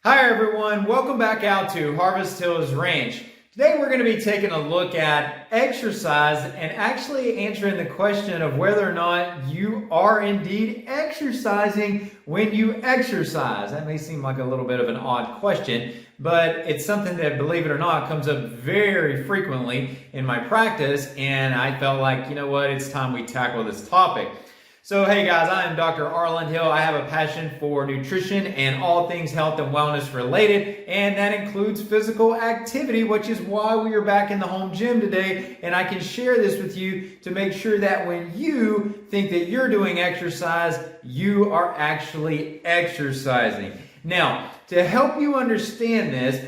Hi everyone, welcome back out to Harvest Hills Ranch. Today we're going to be taking a look at exercise and actually answering the question of whether or not you are indeed exercising when you exercise. That may seem like a little bit of an odd question, but it's something that, believe it or not, comes up very frequently in my practice, and I felt like, you know what, it's time we tackle this topic. So hey guys, I am Dr. Arland Hill. I have a passion for nutrition and all things health and wellness related, and that includes physical activity, which is why we are back in the home gym today. And I can share this with you to make sure that when you think that you're doing exercise, you are actually exercising. Now, to help you understand this,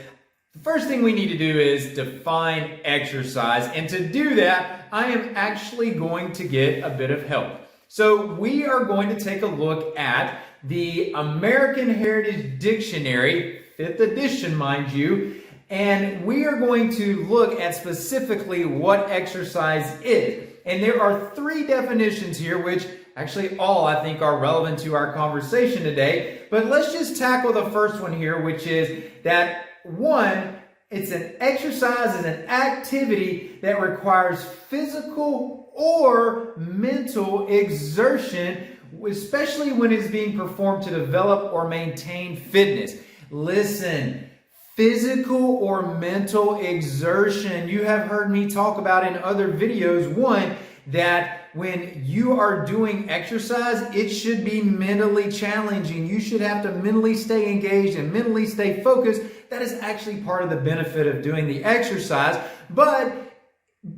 the first thing we need to do is define exercise. And to do that, I am actually going to get a bit of help. So we are going to take a look at the American Heritage Dictionary, 5th edition, mind you, and we are going to look at specifically what exercise is. And there are 3 definitions here, which actually all I think are relevant to our conversation today. But let's just tackle the first one here, which is that 1, it's an exercise is an activity that requires physical or mental exertion, especially when it's being performed to develop or maintain fitness. Listen, physical or mental exertion. You have heard me talk about in other videos, 1, that when you are doing exercise, it should be mentally challenging. You should have to mentally stay engaged and mentally stay focused. That is actually part of the benefit of doing the exercise. But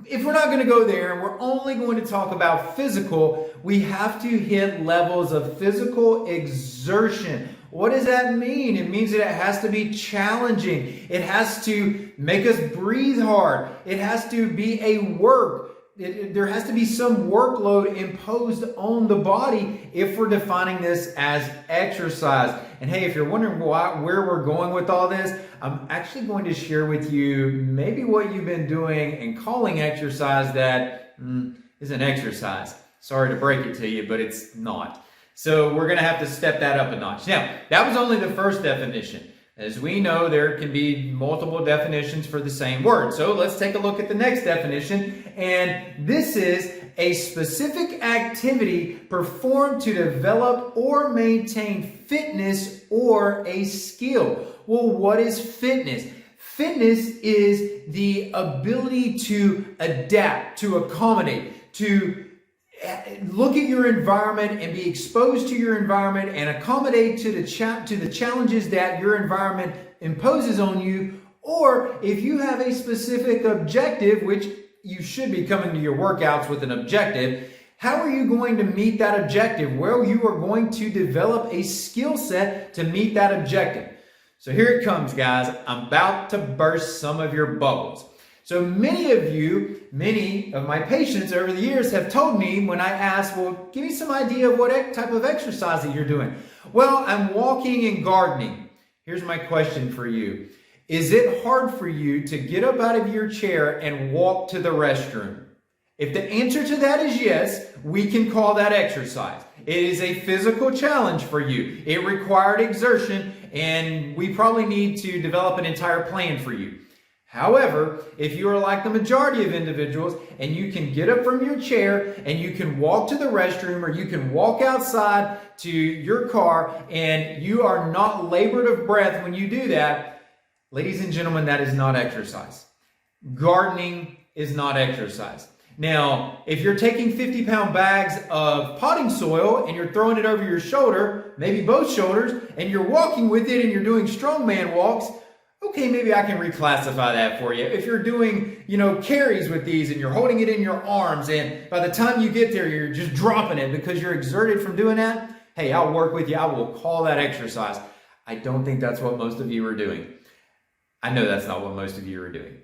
if we're not going to go there and we're only going to talk about physical, we have to hit levels of physical exertion. What does that mean? It means that it has to be challenging. It has to make us breathe hard. It has to be a work. There has to be some workload imposed on the body if we're defining this as exercise. And hey, if you're wondering where we're going with all this, I'm actually going to share with you maybe what you've been doing and calling exercise that isn't exercise. Sorry to break it to you, but it's not. So we're going to have to step that up a notch. Now, that was only the first definition. As we know, there can be multiple definitions for the same word. So let's take a look at the next definition. And this is a specific activity performed to develop or maintain fitness or a skill. Well, what is fitness? Fitness is the ability to adapt, to accommodate, to look at your environment and be exposed to your environment and accommodate to the challenges that your environment imposes on you. Or if you have a specific objective, which you should be coming to your workouts with an objective, how are you going to meet that objective? Well, you are going to develop a skill set to meet that objective. So here it comes, guys. I'm about to burst some of your bubbles. So many of my patients over the years have told me when I ask, well, give me some idea of what type of exercise that you're doing. Well, I'm walking and gardening. Here's my question for you. Is it hard for you to get up out of your chair and walk to the restroom? If the answer to that is yes, we can call that exercise. It is a physical challenge for you. It required exertion, and we probably need to develop an entire plan for you. However, if you are like the majority of individuals and you can get up from your chair and you can walk to the restroom or you can walk outside to your car and you are not labored of breath when you do that, ladies and gentlemen, that is not exercise. Gardening is not exercise. Now, if you're taking 50-pound bags of potting soil and you're throwing it over your shoulder, maybe both shoulders, and you're walking with it and you're doing strongman walks, okay, maybe I can reclassify that for you. If you're doing, carries with these and you're holding it in your arms and by the time you get there, you're just dropping it because you're exerted from doing that, hey, I'll work with you. I will call that exercise. I don't think that's what most of you are doing. I know that's not what most of you are doing.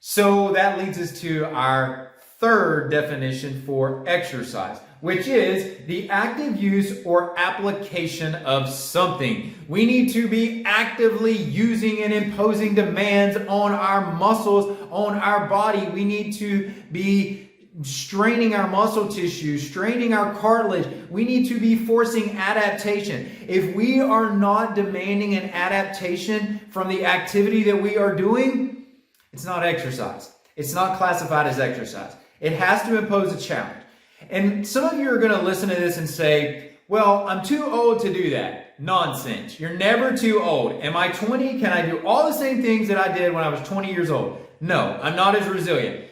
So that leads us to our third definition for exercise, which is the active use or application of something. We need to be actively using and imposing demands on our muscles, on our body. We need to be straining our muscle tissue, straining our cartilage. We need to be forcing adaptation. If we are not demanding an adaptation from the activity that we are doing, it's not exercise. It's not classified as exercise. It has to impose a challenge. And some of you are going to listen to this and say, well, I'm too old to do that. Nonsense. You're never too old. Am I 20? Can I do all the same things that I did when I was 20 years old? No, I'm not as resilient.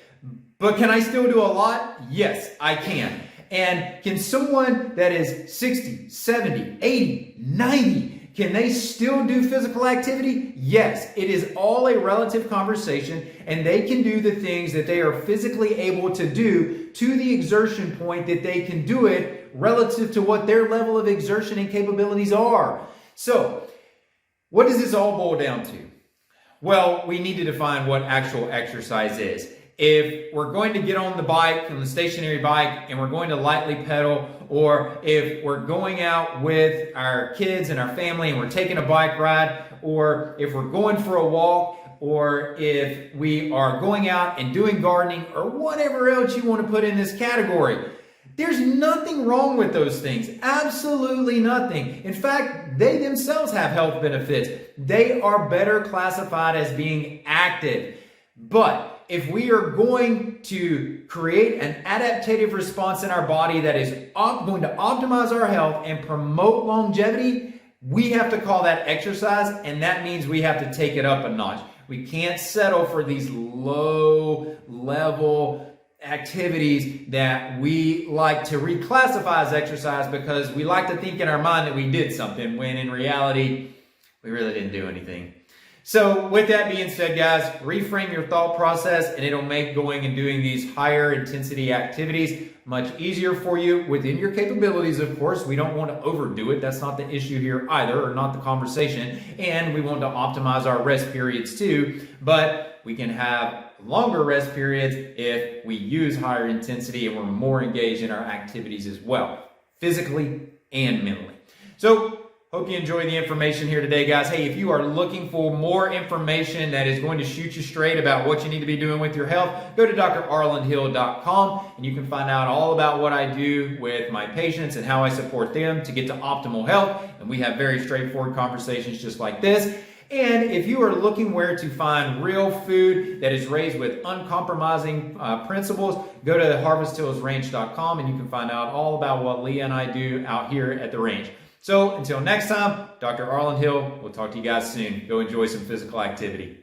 But can I still do a lot? Yes, I can. And can someone that is 60, 70, 80, 90, can they still do physical activity? Yes, it is all a relative conversation, and they can do the things that they are physically able to do to the exertion point that they can do it relative to what their level of exertion and capabilities are. So, what does this all boil down to? Well, we need to define what actual exercise is. If we're going to get on the bike, on the stationary bike, and we're going to lightly pedal, or if we're going out with our kids and our family and we're taking a bike ride, or if we're going for a walk, or if we are going out and doing gardening, or whatever else you want to put in this category, there's nothing wrong with those things. Absolutely nothing. In fact, they themselves have health benefits. They are better classified as being active. But if we are going to create an adaptive response in our body that is going to optimize our health and promote longevity, we have to call that exercise, and that means we have to take it up a notch. We can't settle for these low-level activities that we like to reclassify as exercise because we like to think in our mind that we did something when in reality we really didn't do anything. So with that being said, guys, reframe your thought process and it'll make going and doing these higher intensity activities much easier for you within your capabilities. Of course, we don't want to overdo it. That's not the issue here either, or not the conversation. And we want to optimize our rest periods too, but we can have longer rest periods if we use higher intensity and we're more engaged in our activities as well, physically and mentally. So hope you enjoyed the information here today, guys. Hey, if you are looking for more information that is going to shoot you straight about what you need to be doing with your health, go to drarlandhill.com and you can find out all about what I do with my patients and how I support them to get to optimal health. And we have very straightforward conversations just like this. And if you are looking where to find real food that is raised with uncompromising principles, go to harvesthillsranch.com and you can find out all about what Leah and I do out here at the ranch. So until next time, Dr. Arland Hill, we'll talk to you guys soon. Go enjoy some physical activity.